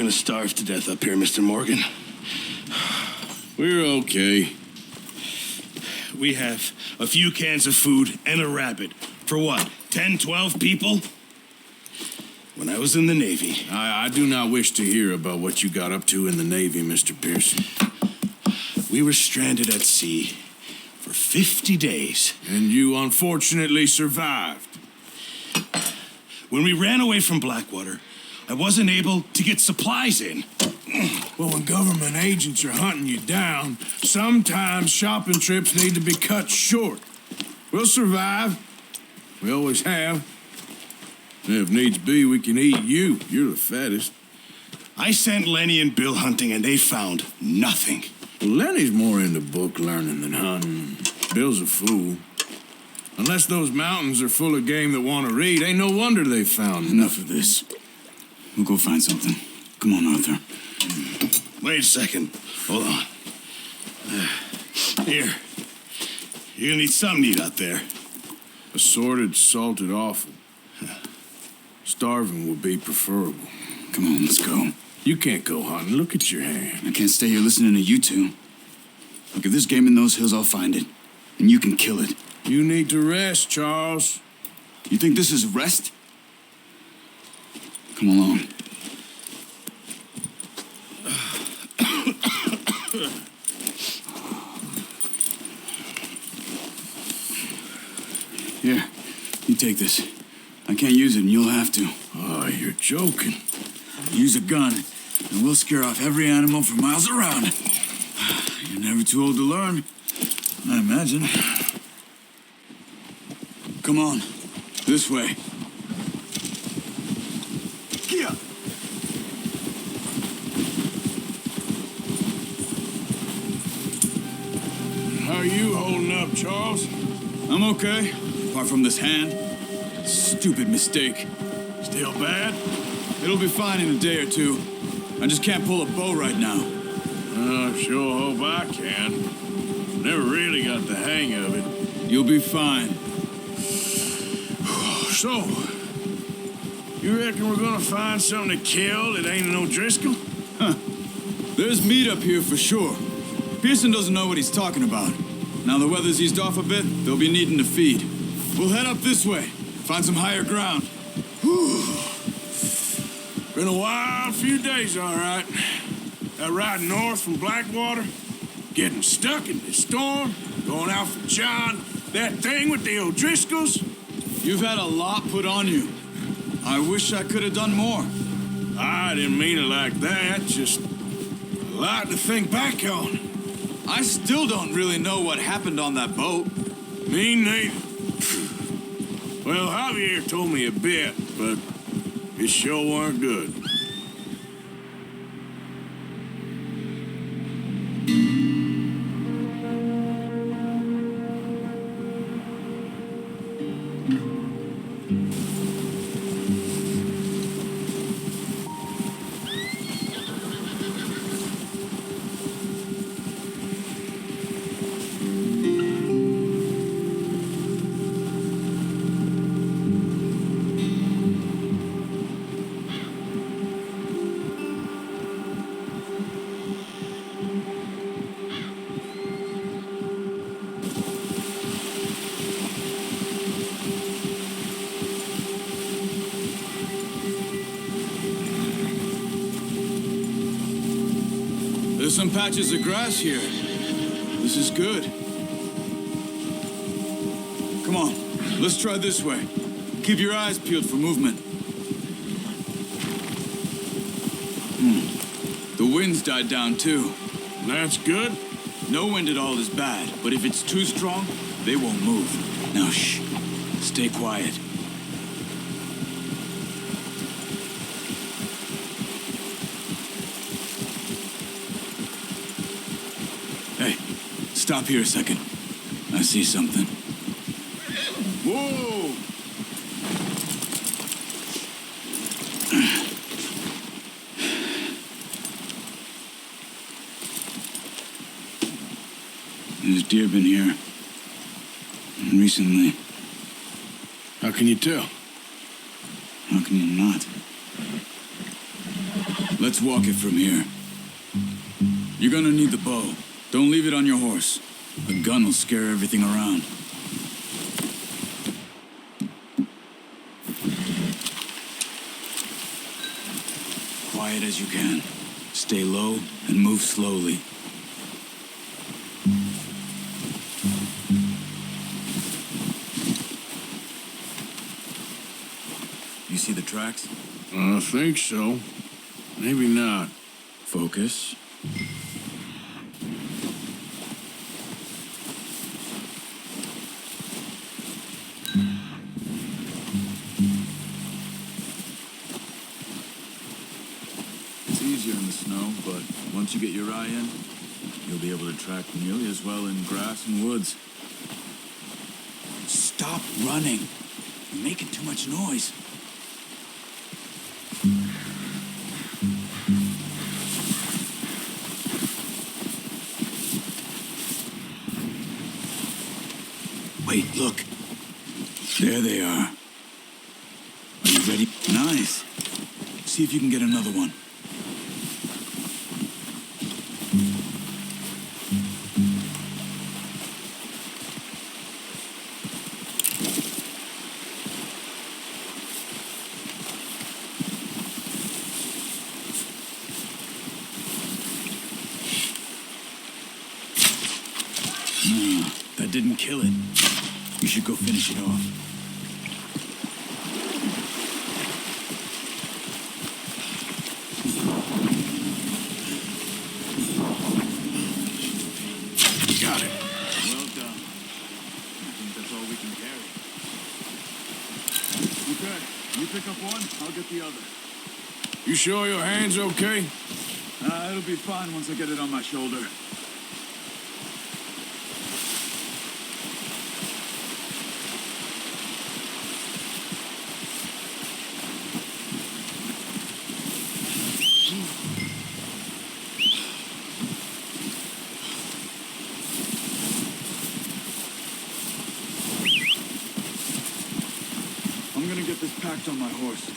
gonna starve to death up here, Mr. Morgan. We're okay. We have a few cans of food and a rabbit. For what, 10, 12 people? When I was in the Navy... I do not wish to hear about what you got up to in the Navy, Mr. Pearson. We were stranded at sea for 50 days. And you unfortunately survived. When we ran away from Blackwater, I wasn't able to get supplies in. Well, when government agents are hunting you down, sometimes shopping trips need to be cut short. We'll survive. We always have. And if needs be, we can eat you. You're the fattest. I sent Lenny and Bill hunting, and they found nothing. Well, Lenny's more into book learning than hunting. Bill's a fool. Unless those mountains are full of game that want to read, ain't no wonder they found Enough of this. We'll go find something. Come on, Arthur. Wait a second. Hold on. Here. You're gonna need something to eat out there. Assorted, salted offal. Starving would be preferable. Come on, let's go. You can't go hunting. Look at your hand. I can't stay here listening to you two. Look, if there's game in those hills, I'll find it. And you can kill it. You need to rest, Charles. You think this is rest? Come along. Here, you take this. I can't use it, and you'll have to. Oh, you're joking. Use a gun, and we'll scare off every animal for miles around. You're never too old to learn, I imagine. Come on, this way. Yeah. How are you holding up, Charles? I'm okay, apart from this hand. Stupid mistake. Still bad? It'll be fine in a day or two. I just can't pull a bow right now. I sure hope I can. Never really got the hang of it. You'll be fine. So, you reckon we're gonna find something to kill that ain't no Driscoll? Huh. There's meat up here for sure. Pearson doesn't know what he's talking about. Now the weather's eased off a bit, they'll be needing to feed. We'll head up this way, find some higher ground. Whew. Been a wild few days, all right. That ride north from Blackwater, getting stuck in this storm, going out for John, that thing with the O'Driscolls. You've had a lot put on you. I wish I could have done more. I didn't mean it like that, just a lot to think back on. I still don't really know what happened on that boat. Me neither. Well, Javier told me a bit, but it sure weren't good. There's some patches of grass here. This is good. Come on, let's try this way. Keep your eyes peeled for movement. The wind's died down too. That's good. No wind at all is bad, but if it's too strong, they won't move. Now shh, stay quiet. Hey, stop here a second. I see something. Whoa! There's deer been here. Recently. How can you tell? How can you not? Let's walk it from here. You're gonna need the bow. Don't leave it on your horse. The gun will scare everything around. Quiet as you can. Stay low and move slowly. You see the tracks? I think so. Maybe not. Focus. It's easier in the snow, but once you get your eye in, you'll be able to track nearly as well in grass and woods. Stop running. You're making too much noise. Wait, look. There they are. Are you ready? Nice. See if you can get another one. That didn't kill it. You should go finish it off. Got it. Well done. I think that's all we can carry. Okay, you pick up one, I'll get the other. You sure your hand's okay? It'll be fine once I get it on my shoulder. I'm gonna get this packed on my horse.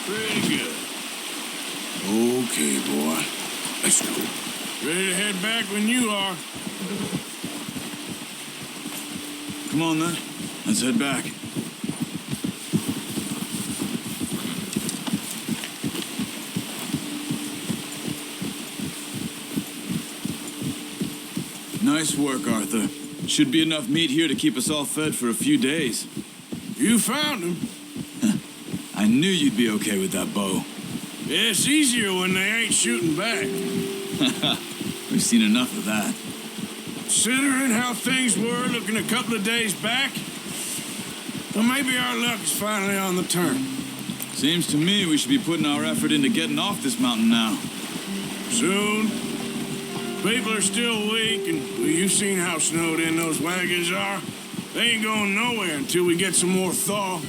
Pretty good. Okay, boy. Let's go. Ready to head back when you are. Come on then, let's head back. Nice work, Arthur. Should be enough meat here to keep us all fed for a few days. You found him. I knew you'd be okay with that bow. Yeah, it's easier when they ain't shooting back. We've seen enough of that. Considering how things were looking a couple of days back, well, maybe our luck is finally on the turn. Seems to me we should be putting our effort into getting off this mountain now. Soon. People are still weak, and well, you've seen how snowed in those wagons are. They ain't going nowhere until we get some more thaw.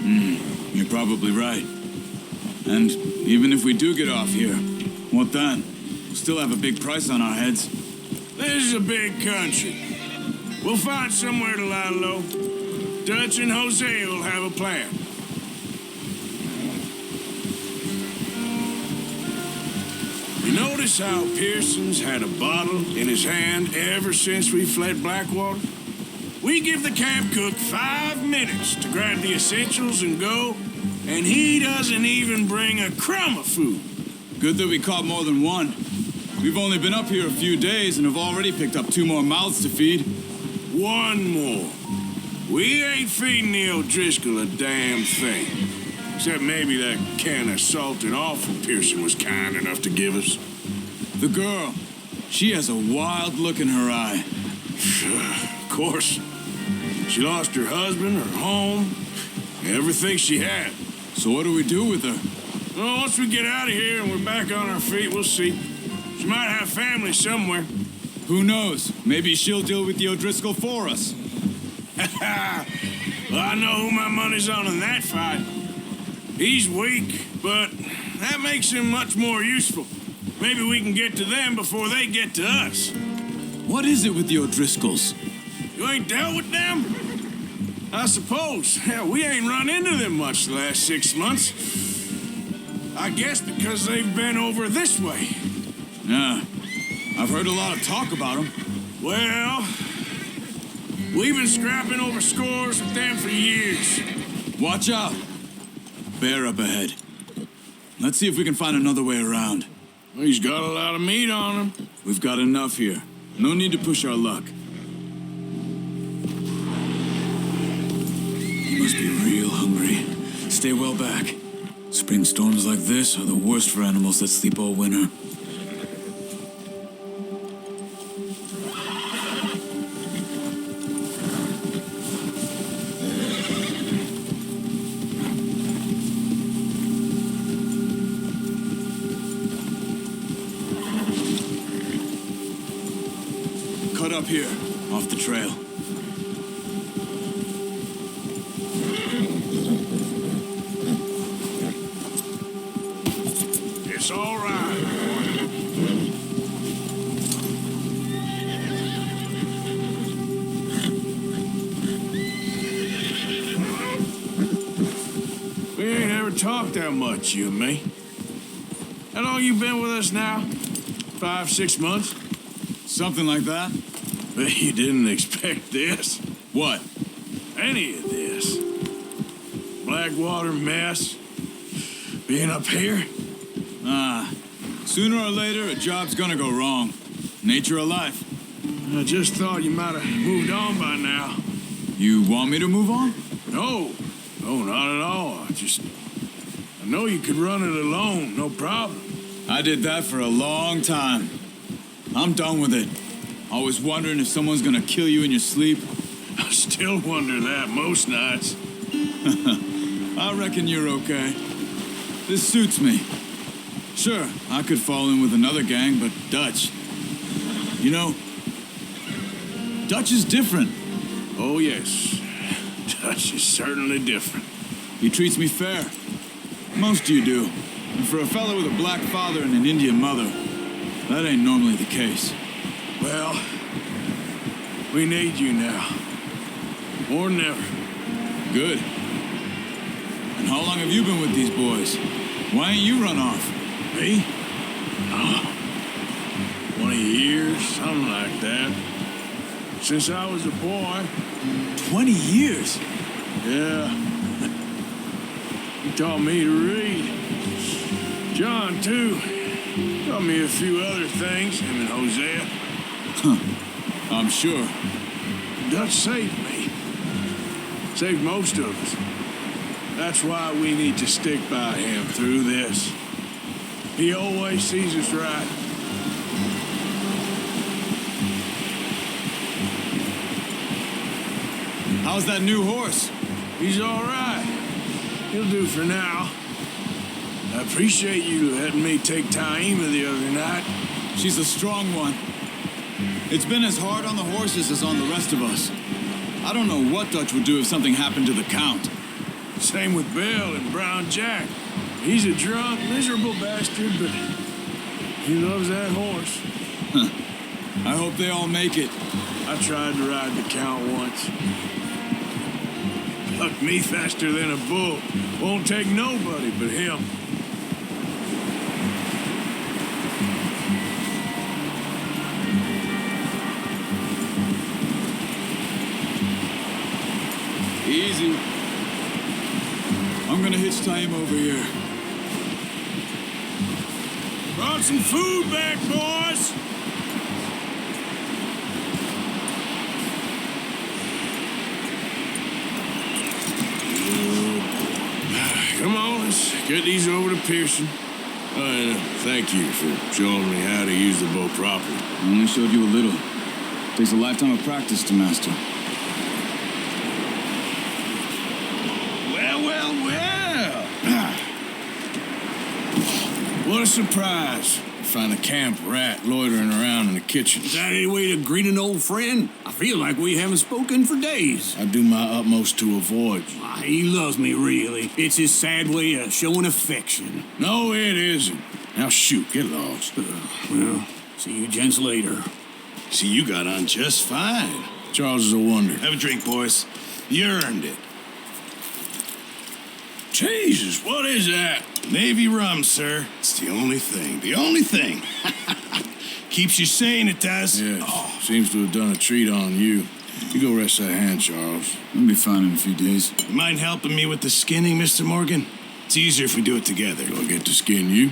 You're probably right. And even if we do get off here, what then? We'll still have a big price on our heads. This is a big country. We'll find somewhere to lie low. Dutch and Jose will have a plan. You notice how Pearson's had a bottle in his hand ever since we fled Blackwater? We give the camp cook 5 minutes to grab the essentials and go, and he doesn't even bring a crumb of food. Good that we caught more than one. We've only been up here a few days and have already picked up 2 more mouths to feed. 1 more. We ain't feeding the O'Driscoll a damn thing. Except maybe that can of salted offal Pearson was kind enough to give us. The girl, she has a wild look in her eye. Of course. She lost her husband, her home, everything she had. So what do we do with her? Well, once we get out of here and we're back on our feet, we'll see. She might have family somewhere. Who knows? Maybe she'll deal with the O'Driscoll for us. Well, I know who my money's on in that fight. He's weak, but that makes him much more useful. Maybe we can get to them before they get to us. What is it with the O'Driscolls? You ain't dealt with them? I suppose. Hell, we ain't run into them much the last 6 months. I guess because they've been over this way. Yeah, I've heard a lot of talk about them. Well, we've been scrapping over scores with them for years. Watch out. Bear up ahead. Let's see if we can find another way around. He's got a lot of meat on him. We've got enough here. No need to push our luck. You must be real hungry. Stay well back. Spring storms like this are the worst for animals that sleep all winter. Cut up here, off the trail. It's all right. We ain't ever talked that much, you and me. How long you been with us now? 5, 6 months? Something like that? But you didn't expect this. What? Any of this. Blackwater mess. Being up here. Sooner or later, a job's gonna go wrong. Nature of life. I just thought you might have moved on by now. You want me to move on? No, not at all. I know you could run it alone, no problem. I did that for a long time. I'm done with it. Always wondering if someone's gonna kill you in your sleep. I still wonder that most nights. I reckon you're okay. This suits me. Sure, I could fall in with another gang, but Dutch. You know, Dutch is different. Oh, yes. Dutch is certainly different. He treats me fair. Most of you do. And for a fellow with a black father and an Indian mother, that ain't normally the case. Well, we need you now. More than ever. Good. And how long have you been with these boys? Why ain't you run off? Me? Oh, 20 years, something like that. Since I was a boy. 20 years? Yeah. He taught me to read. John, too. Taught me a few other things, him and Hosea. I'm sure. Dutch saved me. Saved most of us. That's why we need to stick by him through this. He always sees us right. How's that new horse? He's all right. He'll do for now. I appreciate you letting me take Taima the other night. She's a strong one. It's been as hard on the horses as on the rest of us. I don't know what Dutch would do if something happened to the Count. Same with Bill and Brown Jack. He's a drunk, miserable bastard, but he loves that horse. I hope they all make it. I tried to ride the Count once. Bucked me faster than a bull. Won't take nobody but him. Easy. I'm gonna hitch Taima over here. Brought some food back, boys. Come on, let's get these over to Pearson. And thank you for showing me how to use the bow properly. I only showed you a little. Takes a lifetime of practice to master. What a surprise. Find a camp rat loitering around in the kitchen. Is that any way to greet an old friend? I feel like we haven't spoken for days. I do my utmost to avoid you. He loves me, really. It's his sad way of showing affection. No, it isn't. Now shoot, get lost. Well, see you gents later. See, you got on just fine. Charles is a wonder. Have a drink, boys. You earned it. Jesus, what is that? Navy rum, sir. It's the only thing. The only thing. Keeps you sane, it does. Yes, seems to have done a treat on you. You go rest that hand, Charles. I'll be fine in a few days. You mind helping me with the skinning, Mr. Morgan? It's easier if we do it together. Do I get to skin you?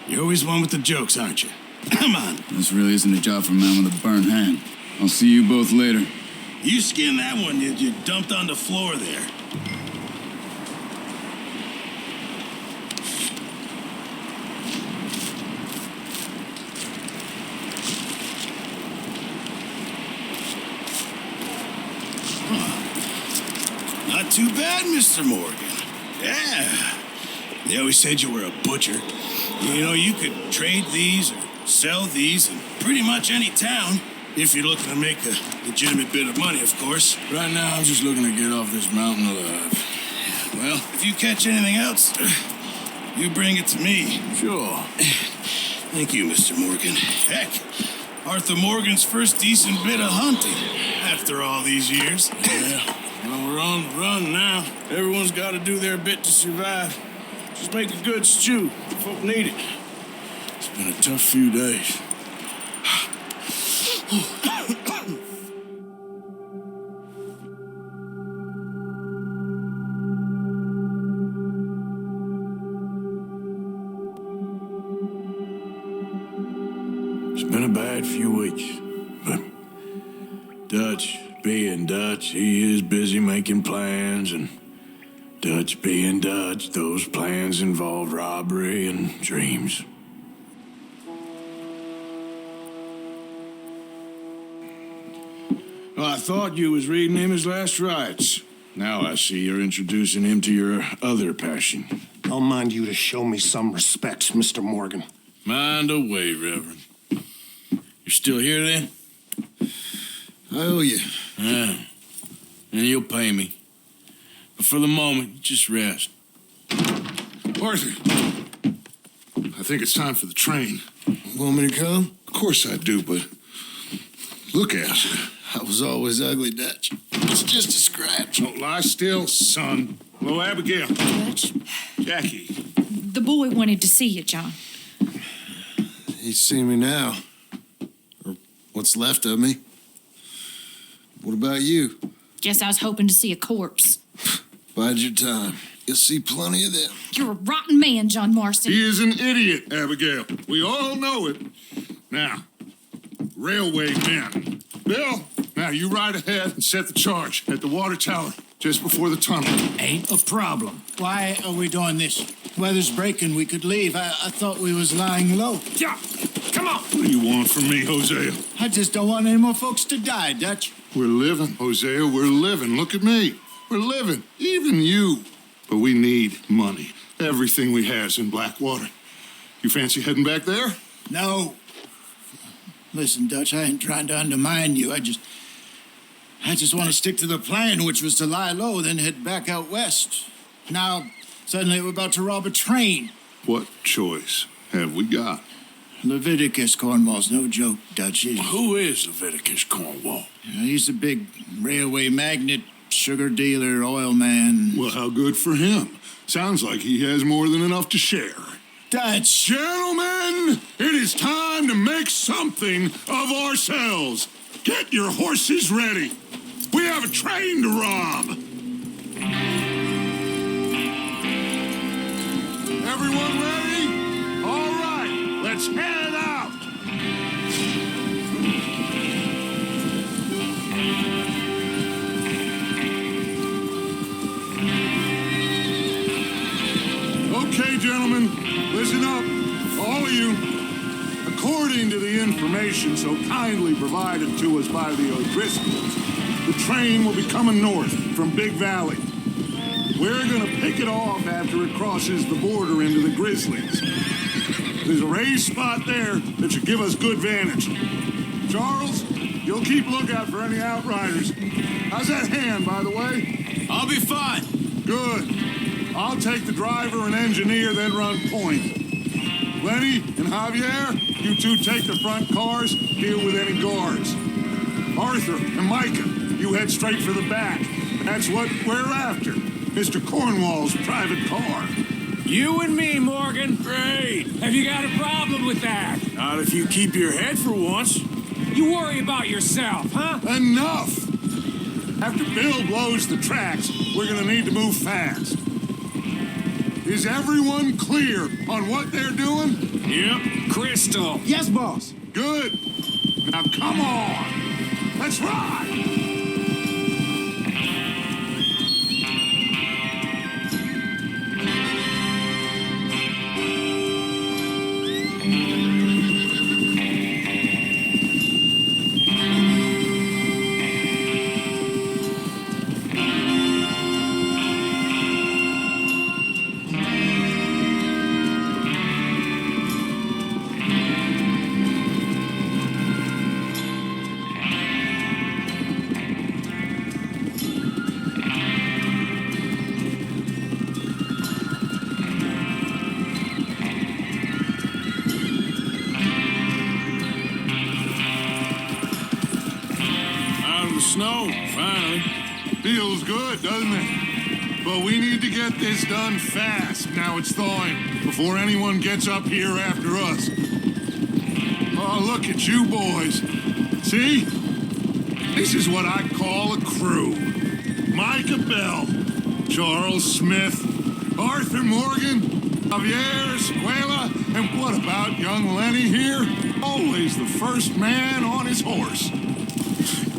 You're always one with the jokes, aren't you? Come on. This really isn't a job for a man with a burnt hand. I'll see you both later. You skinned that one you dumped on the floor there. Not too bad, Mr. Morgan. Yeah. They always said you were a butcher. You know, you could trade these or sell these in pretty much any town. If you're looking to make a legitimate bit of money, of course. Right now, I'm just looking to get off this mountain alive. Well, if you catch anything else, you bring it to me. Sure. Thank you, Mr. Morgan. Heck, Arthur Morgan's first decent bit of hunting after all these years. Yeah. Well, we're on the run now. Everyone's got to do their bit to survive. Just make a good stew. Folk need it. It's been a tough few days. It's been a bad few weeks, but Dutch being Dutch, he is busy making plans, and Dutch being Dutch, those plans involve robbery and dreams. Well, I thought you was reading him his last rites. Now I see you're introducing him to your other passion. I'll mind you to show me some respect, Mr. Morgan. Mind away, Reverend. You're still here, then? I owe you. Yeah. And you'll pay me. But for the moment, just rest. Arthur, I think it's time for the train. Want me to come? Of course I do, but look at you. I was always ugly, Dutch. It's just a scratch. Don't lie still, son. Hello, Abigail. Dutch, Jackie. the boy wanted to see you, John. He's seen me now. Or what's left of me. What about you? Guess I was hoping to see a corpse. Bide your time. You'll see plenty of them. You're a rotten man, John Marston. He is an idiot, Abigail. We all know it. Now, railway men. Bill, now you ride ahead and set the charge at the water tower just before the tunnel. Ain't a problem. Why are we doing this? Weather's breaking. We could leave. I thought we was lying low. Yeah, come on. What do you want from me, Hosea? I just don't want any more folks to die, Dutch. We're living, Hosea. We're living. Look at me. We're living. Even you. But we need money. Everything we has in Blackwater. You fancy heading back there? No. Listen, Dutch, I ain't trying to undermine you. I just want to stick to the plan, which was to lie low, then head back out west. Now, suddenly we're about to rob a train. What choice have we got? Leviticus Cornwall's no joke, Dutch. Who is Leviticus Cornwall? He's a big railway magnate, sugar dealer, oil man. Well, how good for him. Sounds like he has more than enough to share. Dutch! Gentlemen, it is time to make something of ourselves. Get your horses ready. We have a train to rob. Everyone ready? All right, let's head out. Okay, gentlemen, listen up, all of you. According to the information so kindly provided to us by the O'Driscolls, the train will be coming north from Big Valley. We're going to pick it off after it crosses the border into the Grizzlies. There's a raised spot there that should give us good vantage. Charles, you'll keep lookout for any outriders. How's that hand, by the way? I'll be fine. Good. I'll take the driver and engineer, then run point. Lenny and Javier, you two take the front cars, deal with any guards. Arthur and Micah, you head straight for the back. That's what we're after. Mr. Cornwall's private car. You and me, Morgan. Great. Have you got a problem with that? Not if you keep your head for once. You worry about yourself, huh? Enough! After Bill blows the tracks, we're gonna need to move fast. Is everyone clear on what they're doing? Yep. Crystal. Yes, boss. Good. Now come on. Let's ride. Snow, finally. Feels good, doesn't it? But we need to get this done fast. Now it's thawing, before anyone gets up here after us. Oh, look at you boys. See? This is what I call a crew. Micah Bell, Charles Smith, Arthur Morgan, Javier Escuela, and what about young Lenny here? Always the first man on his horse.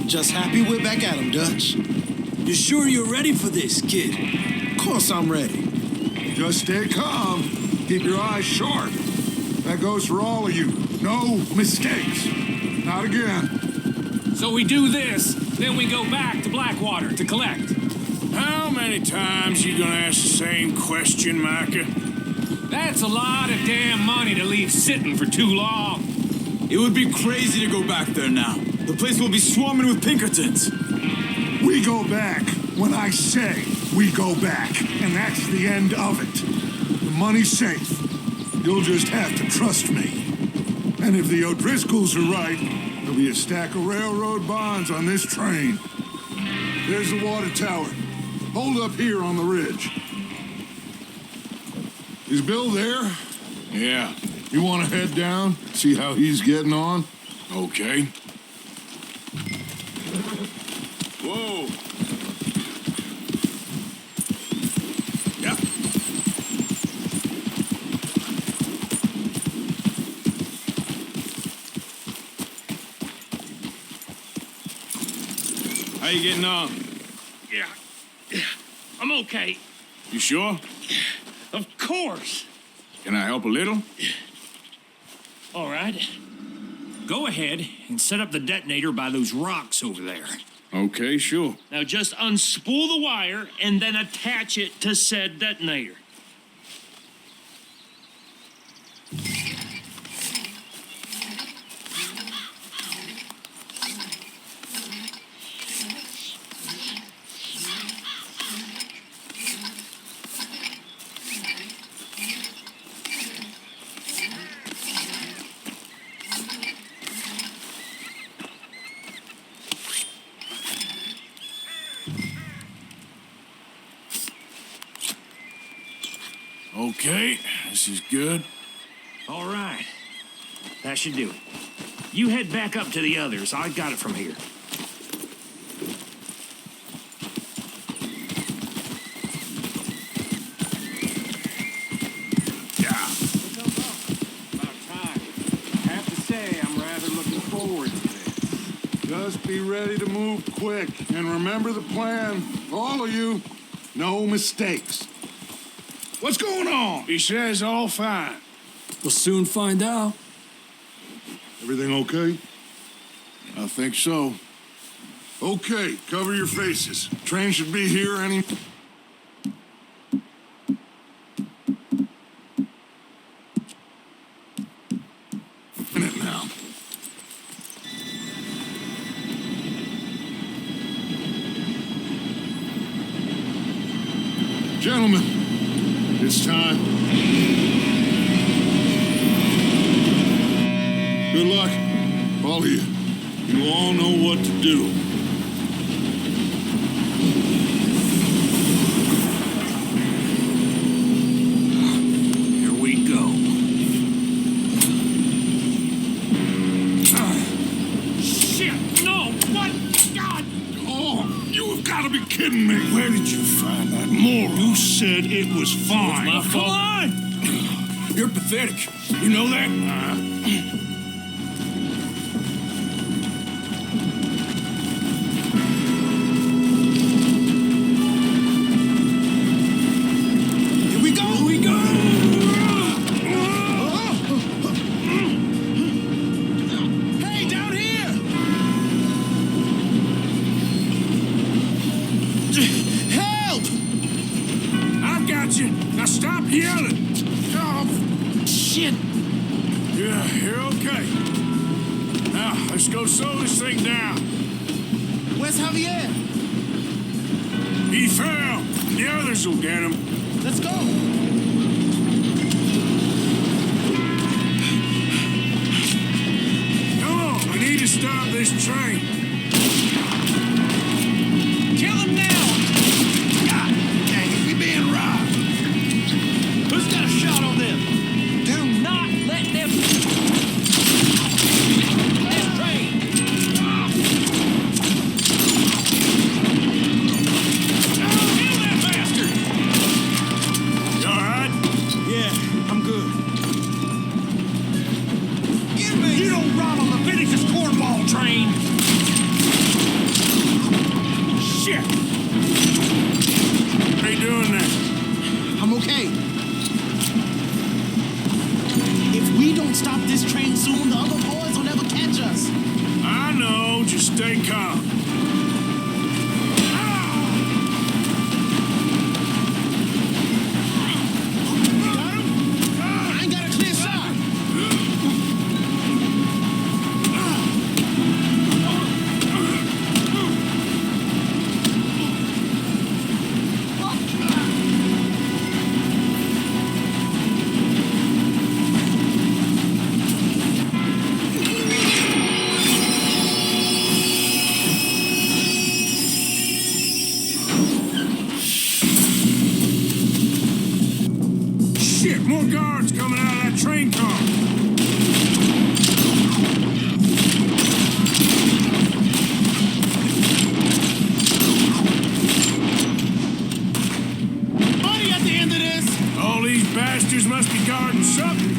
Just happy we're back at him, Dutch. You sure you're ready for this, kid? Of course I'm ready. Just stay calm. Keep your eyes sharp. That goes for all of you. No mistakes. Not again. So we do this, then we go back to Blackwater to collect. How many times you gonna ask the same question, Micah? That's a lot of damn money to leave sitting for too long. It would be crazy to go back there now. The place will be swarming with Pinkertons. We go back when I say we go back, and that's the end of it. The money's safe. You'll just have to trust me. And if the O'Driscolls are right, there'll be a stack of railroad bonds on this train. There's the water tower. Hold up here on the ridge. Is Bill there? Yeah. You want to head down, see how he's getting on? Okay. Whoa. Yep. How you getting on? Yeah. I'm okay. You sure? Of course. Can I help a little? All right. Go ahead and set up the detonator by those rocks over there. Okay, sure. Now just unspool the wire and then attach it to said detonator. Okay, this is good. All right. That should do it. You head back up to the others. I got it from here. Yeah. About time. I have to say, I'm rather looking forward to this. Just be ready to move quick. And remember the plan. All of you, no mistakes. What's going on? He says all fine. We'll soon find out. Everything okay? I think so. Okay, cover your faces. Train should be here any... minute now. Gentlemen, it's time. Good luck, all of you. You all know what to do. Here we go. Shit, no, what? God! Oh, you have got to be kidding me. Where did you find that moron? You said it was fine. My fault. Come on! You're pathetic. You know that? Here we go! Here we go! Hey, down here! Help! I've got you. Now stop yelling. Oh, shit! Yeah, you're okay. Now, let's go slow this thing down. Where's Javier? He fell. The others will get him. Let's go! Come on, we need to stop this train. Kill him now! God dang it, we being robbed! Who's got a shot on them? Do not let them... That train! Kill that bastard! You all right? Yeah, I'm good. You don't ride on Leviticus cornball train! Shit! How you doing there? I'm okay. If we don't stop this train soon, the other boys will never catch us. I know. Just stay calm. Got him? I ain't got a clear shot. Shit, more guards coming out of that train car. Money at the end of this. All these bastards must be guarding something.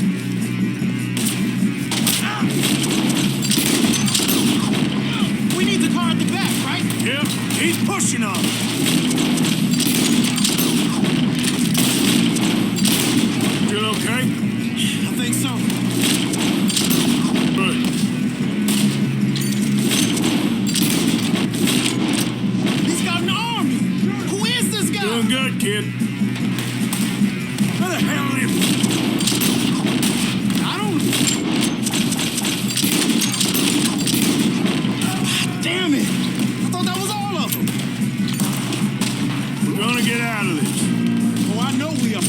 We need the car at the back, right? Yep, he's pushing on. Still okay? I think so. Good. He's got an army. Who is this guy? Doing good, kid. Where the hell are you? I don't. Damn it! I thought that was all of them. We're gonna get out of this. Oh, I know we are.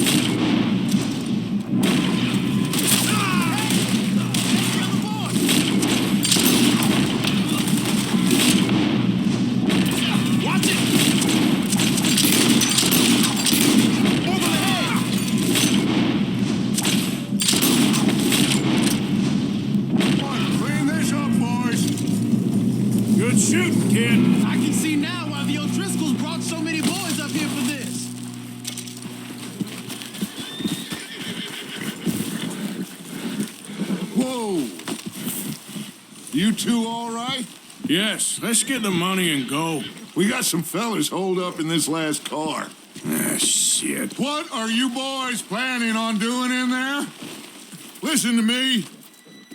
Watch it! Over the head! Come on, clean this up, boys. Good shooting, kid. I can see now why the O'Driscolls brought so many boys up here for this. Whoa. You two all right? Yes, let's get the money and go. We got some fellas holed up in this last car. Ah, shit. What are you boys planning on doing in there? Listen to me.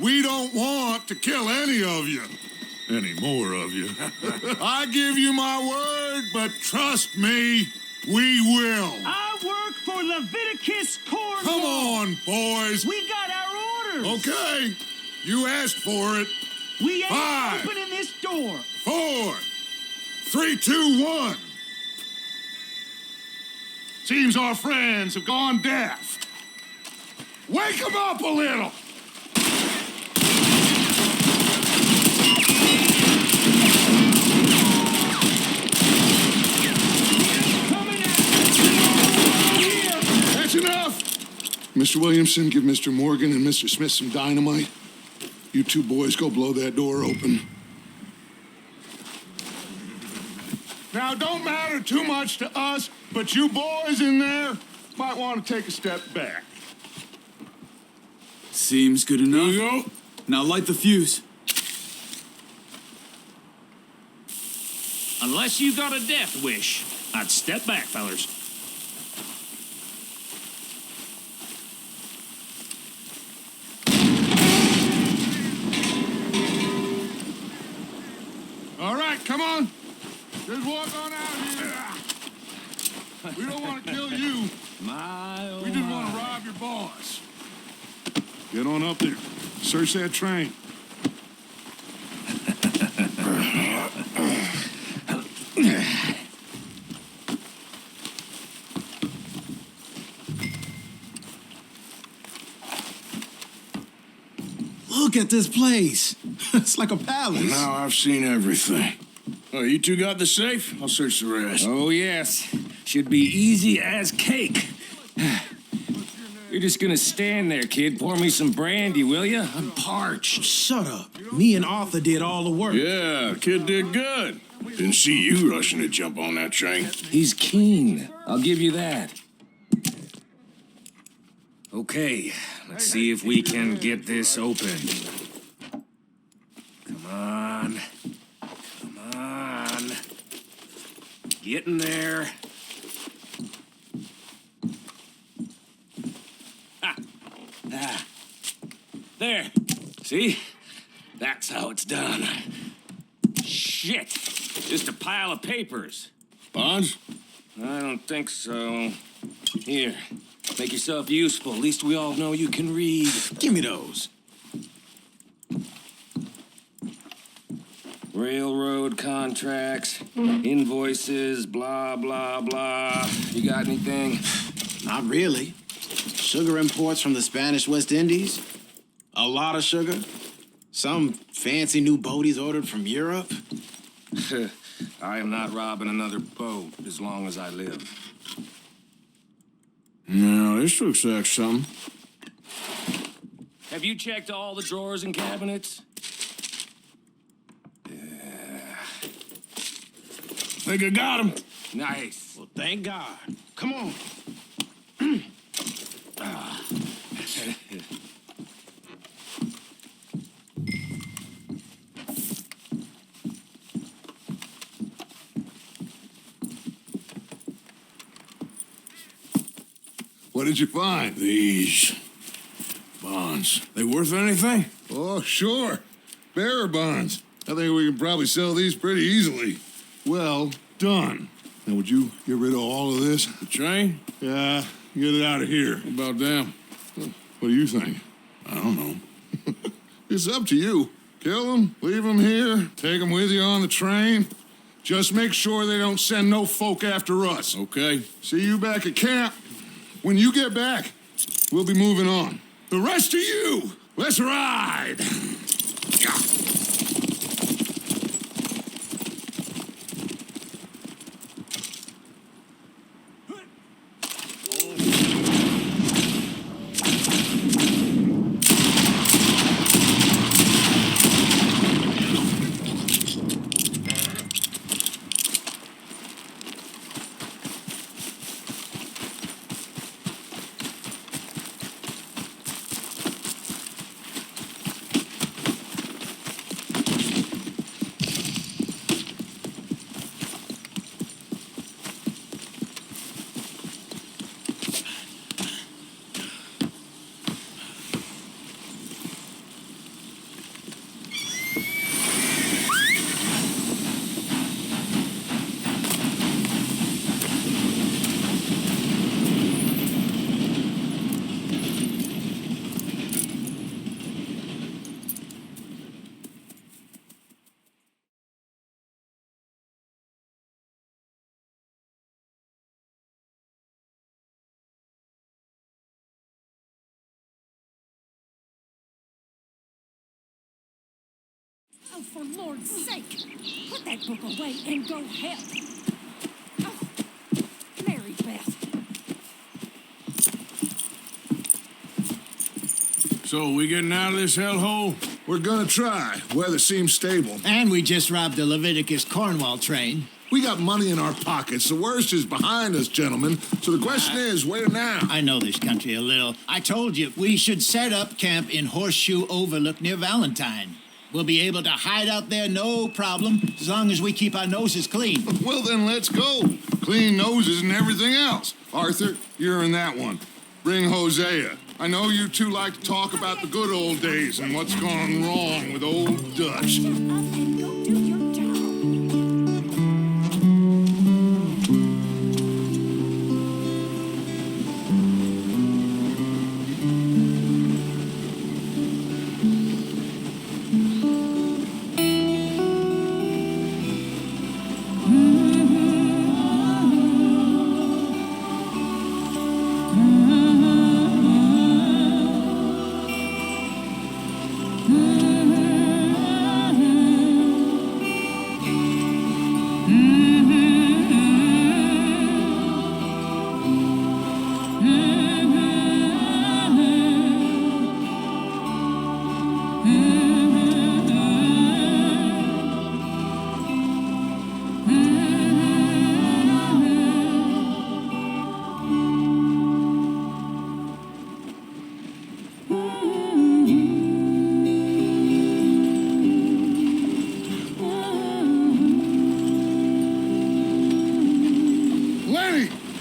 We don't want to kill any of you. Any more of you. I give you my word, but trust me, we will. I work for Leviticus cornball! Come on, boys. We got our orders! Okay, you asked for it. We ain't 5, opening this door! 4, 3, 2, 1. Seems our friends have gone deaf. Wake them up a little. Mr. Williamson, give Mr. Morgan and Mr. Smith some dynamite. You two boys go blow that door open. Now, don't matter too much to us, but you boys in there might want to take a step back. Seems good enough. Here we go. Now light the fuse. Unless you got a death wish, I'd step back, fellers. All right, come on. Just walk on out here. We don't want to kill you. We just want to rob your boss. Get on up there. Search that train. Look at this place. It's like a palace. Now I've seen everything. Oh, you two got the safe? I'll search the rest. Oh, yes. Should be easy as cake. You're just gonna stand there, kid. Pour me some brandy, will you? I'm parched. Shut up. Me and Arthur did all the work. Yeah, kid did good. Didn't see you rushing to jump on that train. He's keen. I'll give you that. Okay, let's see if we can get this open. Come on. Come on. Get in there. Ah. There. See? That's how it's done. Shit. Just a pile of papers. Bonds? I don't think so. Here. Make yourself useful. At least we all know you can read. Give me those. Railroad contracts, invoices, blah, blah, blah. You got anything? Not really. Sugar imports from the Spanish West Indies. A lot of sugar. Some fancy new boat he's ordered from Europe. I am not robbing another boat as long as I live. No, this looks like something. Have you checked all the drawers and cabinets? Think I got him. Nice. Well, thank God. Come on. What did you find? These bonds. They worth anything? Oh, sure. Bearer bonds. I think we can probably sell these pretty easily. Well done. Now, would you get rid of all of this? The train? Yeah, get it out of here. What about them? What do you think? I don't know. It's up to you. Kill them, leave them here, take them with you on the train. Just make sure they don't send no folk after us. Okay. See you back at camp. When you get back, we'll be moving on. The rest of you, let's ride. Oh, for Lord's sake, put that book away and go help. Oh, Mary Beth. So, we getting out of this hellhole? We're gonna try. Weather seems stable. And we just robbed the Leviticus Cornwall train. We got money in our pockets. The worst is behind us, gentlemen. So the question is, where now? I know this country a little. I told you, we should set up camp in Horseshoe Overlook near Valentine. We'll be able to hide out there, no problem, as long as we keep our noses clean. Well, then let's go. Clean noses and everything else. Arthur, you're in that one. Bring Hosea. I know you two like to talk about the good old days and what's gone wrong with old Dutch. Shut up and go do your job.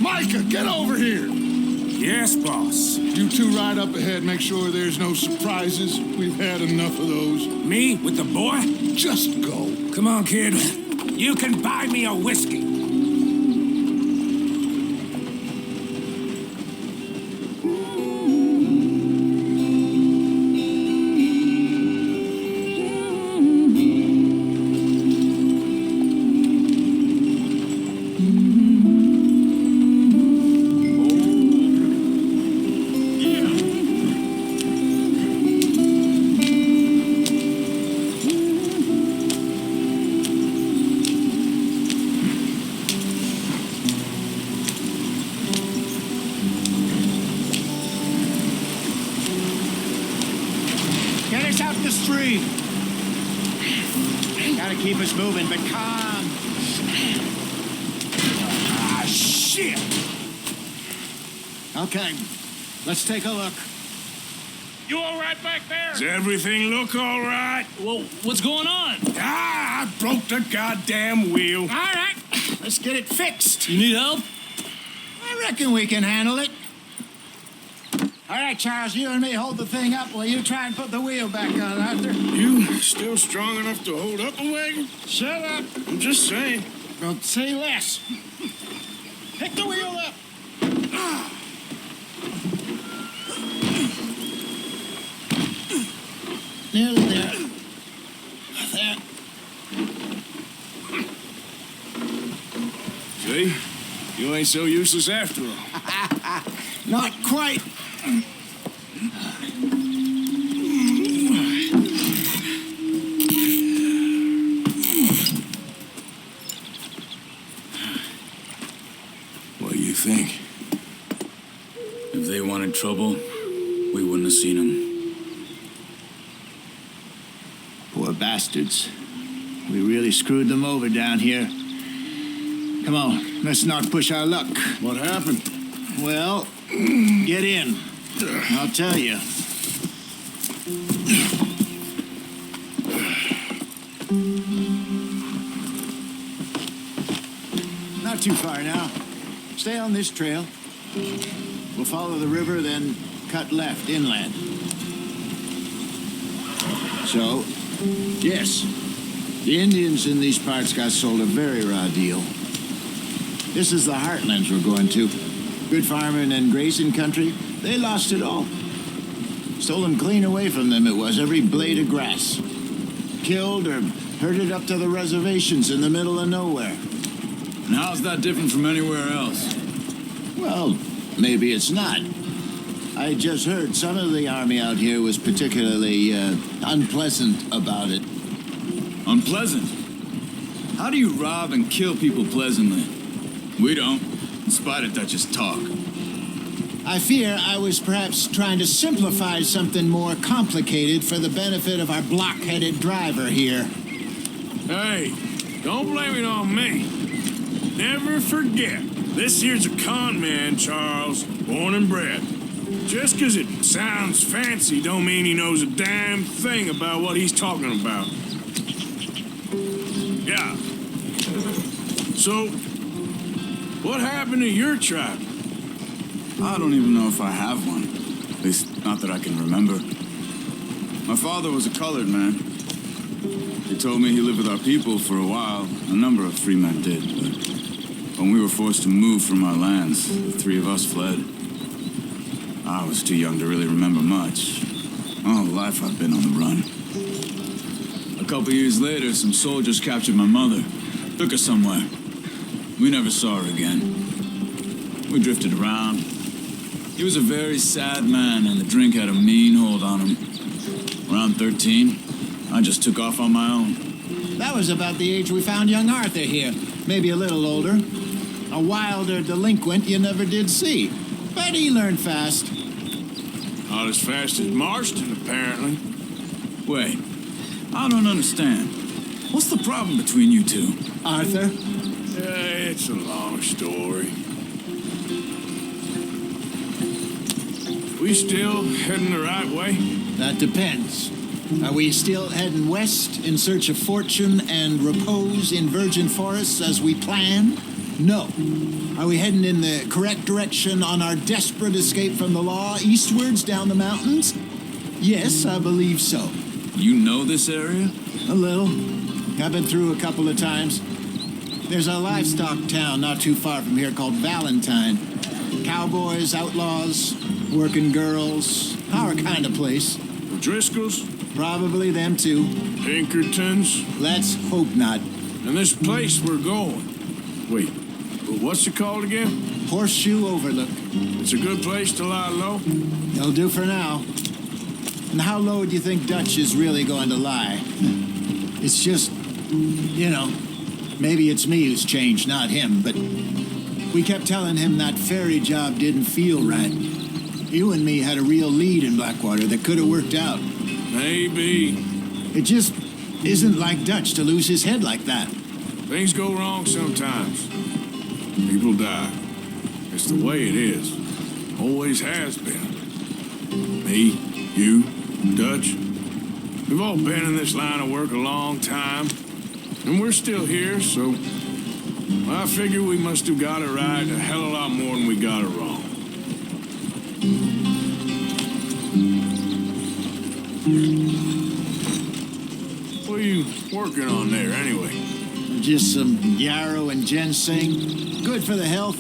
Micah, get over here! Yes, boss. You two ride up ahead, make sure there's no surprises. We've had enough of those. Me with the boy? Just go. Come on, kid. You can buy me a whiskey. Get us out the street. Gotta keep us moving, but calm. Ah, shit! Okay, let's take a look. You all right back there? Does everything look all right? Well, what's going on? I broke the goddamn wheel. All right, let's get it fixed. You need help? I reckon we can handle it. All right, Charles, you and me hold the thing up while you try and put the wheel back on, Arthur. You still strong enough to hold up a wagon? Shut up. I'm just saying. Don't say less. Pick the wheel up. Nearly there. There. See? You ain't so useless after all. Not quite. What do you think? If they wanted trouble, we wouldn't have seen them. Poor bastards. We really screwed them over down here. Come on, let's not push our luck. What happened? Well, get in. I'll tell you. Not too far now. Stay on this trail. We'll follow the river, then cut left inland. So, yes, the Indians in these parts got sold a very raw deal. This is the heartlands we're going to. Good farming and grazing country, they lost it all. Stolen clean away from them it was, every blade of grass. Killed or herded up to the reservations in the middle of nowhere. And how's that different from anywhere else? Well, maybe it's not. I just heard some of the army out here was particularly unpleasant about it. Unpleasant? How do you rob and kill people pleasantly? We don't, in spite of Dutch's talk. I fear I was perhaps trying to simplify something more complicated for the benefit of our block-headed driver here. Hey, don't blame it on me. Never forget, this here's a con man, Charles, born and bred. Just 'cause it sounds fancy don't mean he knows a damn thing about what he's talking about. Yeah. So, what happened to your tribe? I don't even know if I have one. At least, not that I can remember. My father was a colored man. He told me he lived with our people for a while. A number of free men did, but when we were forced to move from our lands, the three of us fled. I was too young to really remember much. My whole life I've been on the run. A couple years later, some soldiers captured my mother. Took her somewhere. We never saw her again. We drifted around. He was a very sad man, and the drink had a mean hold on him. Around 13, I just took off on my own. That was about the age we found young Arthur here. Maybe a little older. A wilder delinquent you never did see. But he learned fast. Not as fast as Marston, apparently. Wait, I don't understand. What's the problem between you two? Arthur? It's a long story. We still heading the right way? That depends. Are we still heading west in search of fortune and repose in virgin forests as we planned? No. Are we heading in the correct direction on our desperate escape from the law eastwards down the mountains? Yes, I believe so. You know this area? A little. I've been through a couple of times. There's a livestock town not too far from here called Valentine. Cowboys, outlaws, working girls, our kind of place. The Driscolls? Probably them too. Pinkertons? Let's hope not. And this place we're going. Wait, what's it called again? Horseshoe Overlook. It's a good place to lie low? It'll do for now. And how low do you think Dutch is really going to lie? It's just, you know, maybe it's me who's changed, not him, but we kept telling him that ferry job didn't feel right. You and me had a real lead in Blackwater that could have worked out. Maybe. It just isn't like Dutch to lose his head like that. Things go wrong sometimes. People die. It's the way it is. Always has been. Me, you, Dutch. We've all been in this line of work a long time. And we're still here, so I figure we must have got it right a hell of a lot more than we got it wrong. What are you working on there, anyway? Just some yarrow and ginseng. Good for the health.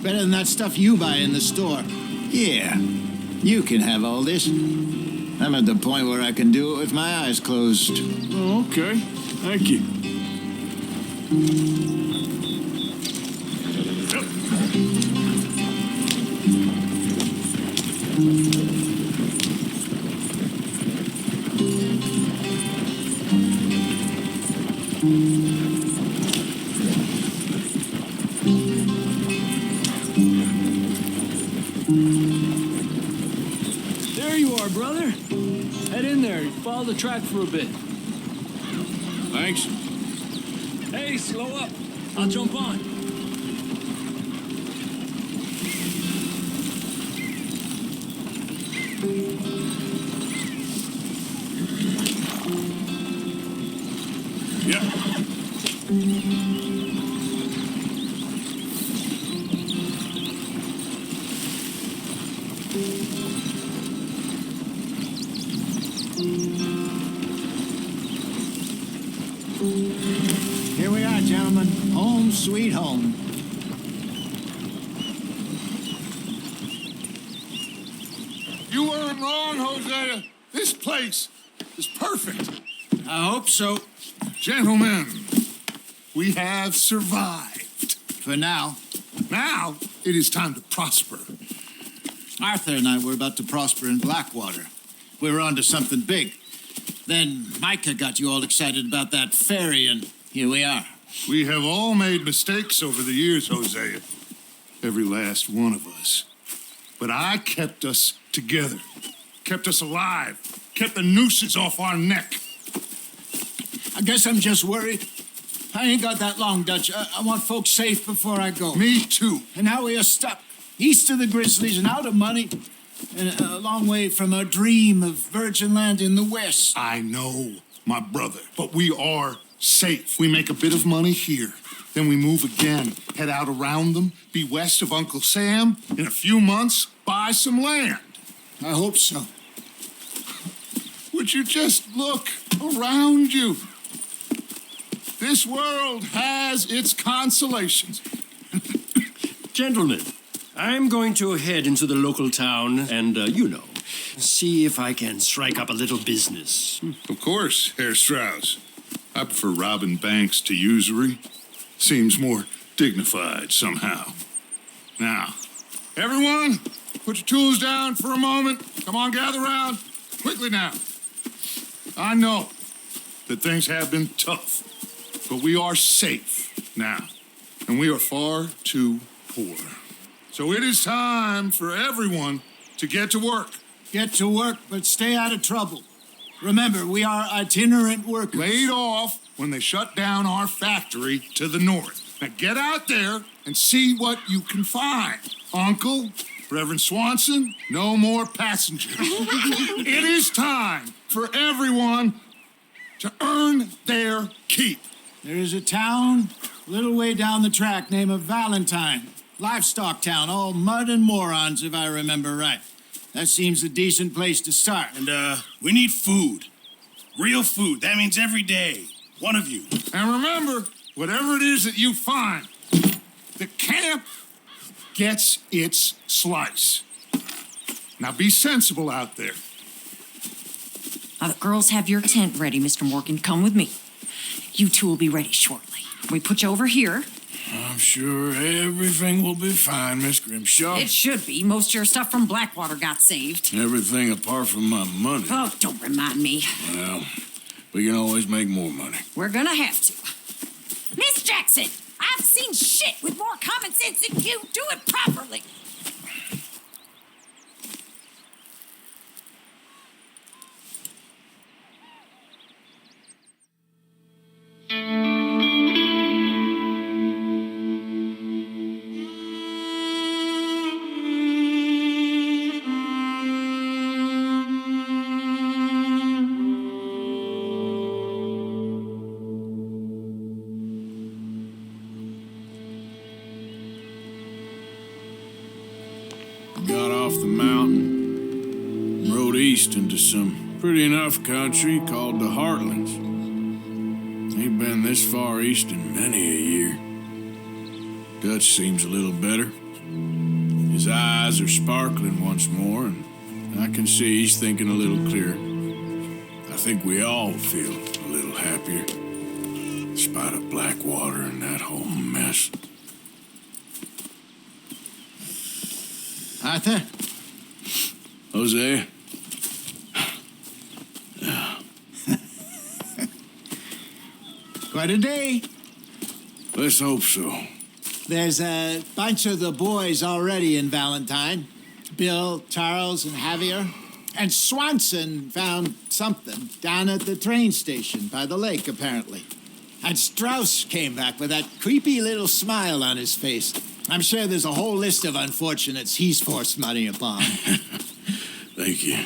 Better than that stuff you buy in the store. Yeah, you can have all this. I'm at the point where I can do it with my eyes closed. Oh, okay. Thank you. There you are, brother. Head in there. Follow the track for a bit. Thanks. Hey, slow up. I'll jump on. Yeah. Here we are, gentlemen. Home sweet home. You weren't wrong, Hosea. This place is perfect. I hope so. Gentlemen, we have survived. For now. Now, it is time to prosper. Arthur and I were about to prosper in Blackwater. We were on to something big. Then Micah got you all excited about that ferry, and here we are. We have all made mistakes over the years, Hosea. Every last one of us. but I kept us together, kept us alive, kept the nooses off our neck. I guess I'm just worried. I ain't got that long, Dutch. I want folks safe before I go. Me too. And now we are stuck east of the Grizzlies and out of money and a long way from our dream of virgin land in the west. I know, my brother, but we are safe. We make a bit of money here. Then we move again, head out around them, be west of Uncle Sam. In a few months, buy some land. I hope so. Would you just look around you? This world has its consolations. Gentlemen, I'm going to head into the local town and, see if I can strike up a little business. Of course, Herr Strauss. I prefer robbing banks to usury. Seems more dignified somehow. Now, everyone, put your tools down for a moment. Come on, gather round. Quickly now. I know that things have been tough, but we are safe now, and we are far too poor. So it is time for everyone to get to work. Get to work, but stay out of trouble. Remember, we are itinerant workers. Laid off when they shut down our factory to the north. Now get out there and see what you can find. Uncle, Reverend Swanson, no more passengers. It is time for everyone to earn their keep. There is a town a little way down the track named Valentine. Livestock town, all mud and morons, if I remember right. That seems a decent place to start. And, we need food. Real food. That means every day. One of you. And remember, whatever it is that you find, the camp gets its slice. Now be sensible out there. Now the girls have your tent ready, Mr. Morgan. Come with me. You two will be ready shortly. We put you over here. I'm sure everything will be fine, Miss Grimshaw. It should be. Most of your stuff from Blackwater got saved. Everything apart from my money. Oh, don't remind me. Well, we can always make more money. We're gonna have to. Miss Jackson, I've seen shit with more common sense than you. Do it properly. Got off the mountain, rode east into some pretty enough country called the Heartlands. Ain't been this far east in many a year. Dutch seems a little better. His eyes are sparkling once more, and I can see he's thinking a little clearer. I think we all feel a little happier, in spite of Blackwater and that whole mess. Arthur? Jose? Quite a day. Let's hope so. There's a bunch of the boys already in Valentine. Bill, Charles, and Javier. And Swanson found something down at the train station by the lake, apparently. And Strauss came back with that creepy little smile on his face. I'm sure there's a whole list of unfortunates he's forced money upon. Thank you.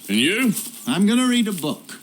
And you? I'm gonna read a book.